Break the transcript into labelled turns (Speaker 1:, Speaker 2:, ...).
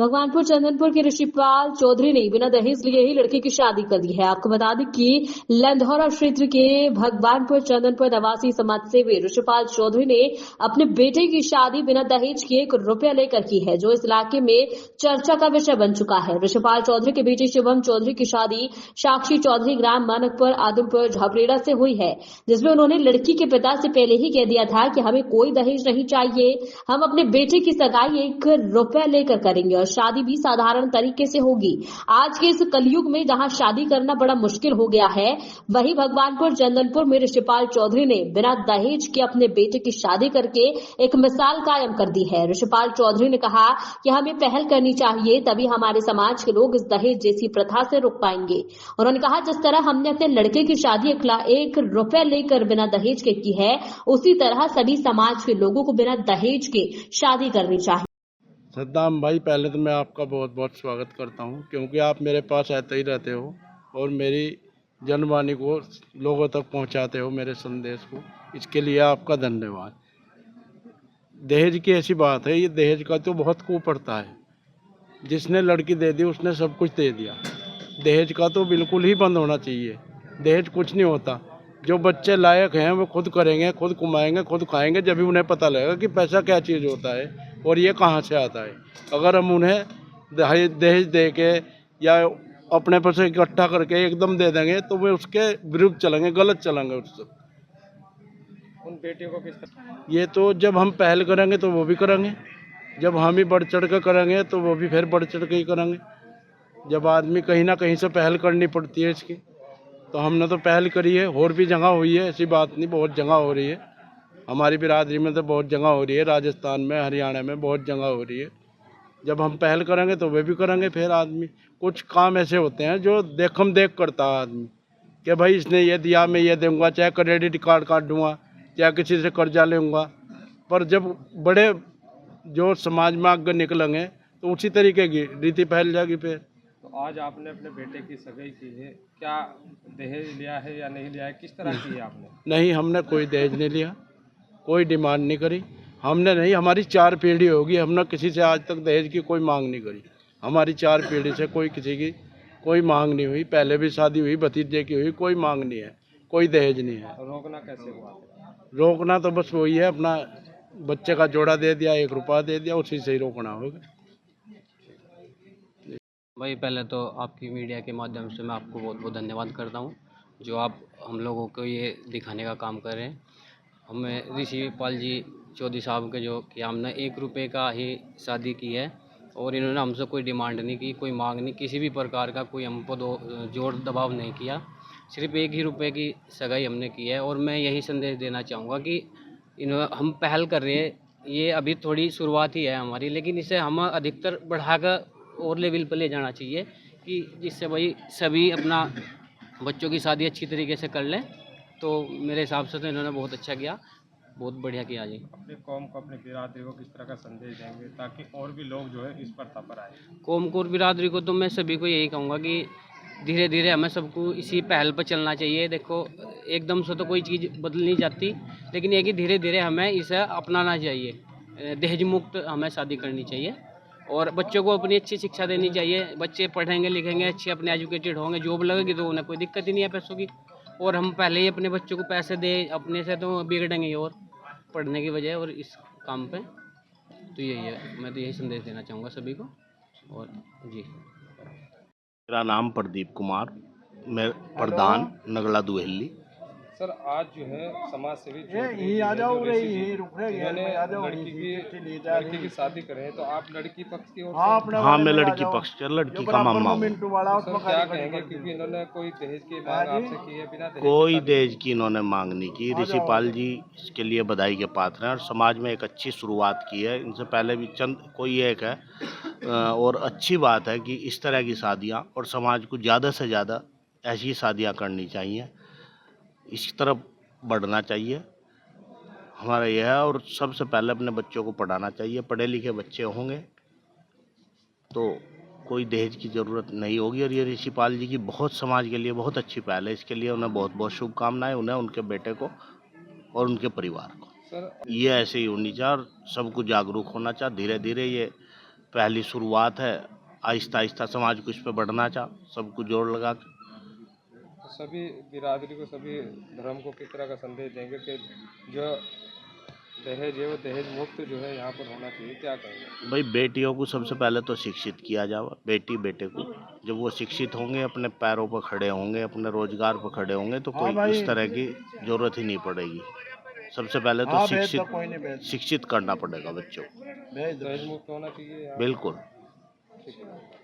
Speaker 1: भगवानपुर चंदनपुर के ऋषिपाल चौधरी ने बिना दहेज लिए ही लड़की की शादी कर दी है। आपको बता दें कि लंधौरा क्षेत्र के भगवानपुर चंदनपुर निवासी समाजसेवी ऋषिपाल चौधरी ने अपने बेटे की शादी बिना दहेज के ₹1 लेकर की है, जो इस इलाके में चर्चा का विषय बन चुका है। ऋषिपाल चौधरी के बेटे शिवम चौधरी की शादी साक्षी चौधरी ग्राम मानकपुर आदमपुर झाबरेड़ा से हुई है, जिसमें उन्होंने लड़की के पिता से पहले ही कह दिया था कि हमें कोई दहेज नहीं चाहिए, हम अपने बेटे की सगाई ₹1 लेकर करेंगे और शादी भी साधारण तरीके से होगी। आज के इस कलयुग में जहां शादी करना बड़ा मुश्किल हो गया है, वहीं भगवानपुर चंदनपुर में ऋषिपाल चौधरी ने बिना दहेज के अपने बेटे की शादी करके एक मिसाल कायम कर दी है। ऋषिपाल चौधरी ने कहा कि हमें पहल करनी चाहिए, तभी हमारे समाज के लोग इस दहेज जैसी प्रथा से रुक पाएंगे। उन्होंने कहा, जिस तरह हमने अपने लड़के की शादी ₹1 लेकर बिना दहेज के की है, उसी तरह सभी समाज के लोगों को बिना दहेज के शादी करनी चाहिए।
Speaker 2: सद्दाम भाई, पहले तो मैं आपका बहुत बहुत स्वागत करता हूं, क्योंकि आप मेरे पास आते ही रहते हो और मेरी जनवाणी को लोगों तक पहुंचाते हो, मेरे संदेश को। इसके लिए आपका धन्यवाद। दहेज की ऐसी बात है, ये दहेज का तो बहुत कुप्रथा है। जिसने लड़की दे दी उसने सब कुछ दे दिया। दहेज का तो बिल्कुल ही बंद होना चाहिए। दहेज कुछ नहीं होता। जो बच्चे लायक हैं वो खुद करेंगे, खुद कमाएंगे, खुद खाएंगे, जब भी उन्हें पता लगेगा कि पैसा क्या चीज़ होता है और ये कहाँ से आता है। अगर हम उन्हें दहेज दे के या अपने पैसे इकट्ठा करके एकदम दे देंगे तो वे उसके विरुद्ध चलेंगे, गलत चलेंगे उससे।
Speaker 3: उन बेटियों को किस तरह?
Speaker 2: ये तो जब हम पहल करेंगे तो वो भी करेंगे, जब हम ही बढ़ चढ़ कर करेंगे तो वो भी फिर बढ़ चढ़ के ही करेंगे। जब आदमी कहीं ना कहीं से पहल करनी पड़ती है इसकी, तो हमने तो पहल करी है। और भी जगह हुई है, ऐसी बात नहीं, बहुत जगह हो रही है। हमारी बिरादरी में तो बहुत जगह हो रही है, राजस्थान में, हरियाणा में बहुत जगह हो रही है। जब हम पहल करेंगे तो वे भी करेंगे। फिर आदमी कुछ काम ऐसे होते हैं जो देखम देख करता है आदमी, कि भाई इसने ये दिया मैं ये दूंगा, चाहे क्रेडिट कार्ड काट दूंगा, चाहे किसी से कर्जा लूँगा। पर जब बड़े जो समाज में आगे निकलेंगे तो उसी तरीके की रीति फैल जाएगी। फिर
Speaker 3: तो आज आपने अपने बेटे की सगाई की है, क्या दहेज लिया है या नहीं लिया है, किस तरह की है आपने?
Speaker 2: नहीं, हमने कोई दहेज नहीं लिया, कोई डिमांड नहीं करी। हमने नहीं, हमारी 4 पीढ़ी होगी, हमने किसी से आज तक दहेज की कोई मांग नहीं करी। हमारी 4 पीढ़ी से कोई किसी की कोई मांग नहीं हुई। पहले भी शादी हुई, भतीजे की हुई, कोई मांग नहीं है, कोई दहेज नहीं है।
Speaker 3: रोकना कैसे हुआ?
Speaker 2: रोकना तो बस वही है, अपना बच्चे का जोड़ा दे दिया, ₹1 दे दिया, उसी से ही रोकना होगा।
Speaker 4: भाई, पहले तो आपकी मीडिया के माध्यम से मैं आपको बहुत बहुत धन्यवाद करता हूँ, जो आप हम लोगों को ये दिखाने का काम कर रहे हैं। हमें ऋषिपाल जी चौधरी साहब के जो कि हमने ₹1 का ही शादी की है और इन्होंने हमसे कोई डिमांड नहीं की, कोई मांग नहीं, किसी भी प्रकार का कोई हम पर जोर दबाव नहीं किया। सिर्फ ₹1 की सगाई हमने की है और मैं यही संदेश देना चाहूँगा कि हम पहल कर रहे हैं। ये अभी थोड़ी शुरुआत ही है हमारी, लेकिन इसे हम अधिकतर बढ़ाकर और लेवल पर ले जाना चाहिए, कि जिससे भाई सभी अपना बच्चों की शादी अच्छी तरीके से कर लें। तो मेरे हिसाब से तो इन्होंने बहुत अच्छा किया, बहुत बढ़िया किया जी।
Speaker 3: अपनी कौम को, अपनी बिरादरी को किस तरह का संदेश देंगे ताकि और भी लोग जो है इस प्रथा पर आए?
Speaker 4: कौम को और बिरादरी को तो मैं सभी को यही कहूँगा कि धीरे धीरे हमें सबको इसी पहल पर चलना चाहिए। देखो, एकदम से तो कोई चीज़ बदल नहीं जाती, लेकिन ये कि धीरे धीरे हमें इसे अपनाना चाहिए। दहेज मुक्त हमें शादी करनी चाहिए और बच्चों को अपनी अच्छी शिक्षा देनी चाहिए। बच्चे पढ़ेंगे लिखेंगे, अच्छे अपने एजुकेटेड होंगे, जॉब लगेगी तो उन्हें कोई दिक्कत ही नहीं है पैसों की। और हम पहले ही अपने बच्चों को पैसे दें अपने से तो बिगड़ेंगे ही और पढ़ने की वजह और इस काम पे। तो यही है, मैं तो यही संदेश देना चाहूँगा सभी को। और जी,
Speaker 5: मेरा नाम प्रदीप कुमार, मैं प्रधान नगला दुहेली।
Speaker 3: सर, आज जो है समाज सेवी लड़की की शादी करें तो आप लड़की पक्ष की ओर से?
Speaker 5: हाँ, मैं लड़की पक्ष का, लड़की का मामा हूँ।
Speaker 3: सर, क्या कहेंगे, क्योंकि इन्होंने कोई दहेज की मांग आपसे की है? बिना
Speaker 5: कोई दहेज की इन्होंने मांग नहीं की। ऋषिपाल जी इसके लिए बधाई के पात्र हैं और समाज में एक अच्छी शुरुआत की है। इनसे पहले भी चंद कोई एक है, और अच्छी बात है कि इस तरह की शादियाँ, और समाज को ज़्यादा से ज़्यादा ऐसी शादियाँ करनी चाहिए, इस तरफ बढ़ना चाहिए हमारा यह है। और सबसे पहले अपने बच्चों को पढ़ाना चाहिए। पढ़े लिखे बच्चे होंगे तो कोई दहेज की ज़रूरत नहीं होगी। और ये ऋषिपाल जी की बहुत समाज के लिए बहुत अच्छी पहल है। इसके लिए उन्हें बहुत बहुत शुभकामनाएं, उन्हें, उनके बेटे को और उनके परिवार को।
Speaker 3: सर,
Speaker 5: ये ऐसे ही होनी चाहिए और सबको जागरूक होना चाहिए। धीरे धीरे ये पहली शुरुआत है। आहिस्ता आहिस्ता समाज को इस पर बढ़ना चाह, सबको जोड़ लगा के।
Speaker 3: सभी बिरादरी को, सभी धर्म को किस तरह का संदेश देंगे कि जो दहेज है वो दहेज मुक्त जो है यहाँ पर होना चाहिए, क्या कहेंगे?
Speaker 5: भाई बेटियों को सबसे पहले तो शिक्षित किया जाए। बेटी बेटे को जब वो शिक्षित होंगे, अपने पैरों पर खड़े होंगे, अपने रोजगार पर खड़े होंगे, तो कोई इस तरह की जरूरत ही नहीं पड़ेगी। सबसे पहले तो शिक्षित करना पड़ेगा बच्चों को।
Speaker 3: दहेज मुक्त होना चाहिए यहाँ।
Speaker 5: बिल्कुल।
Speaker 3: ठीक है।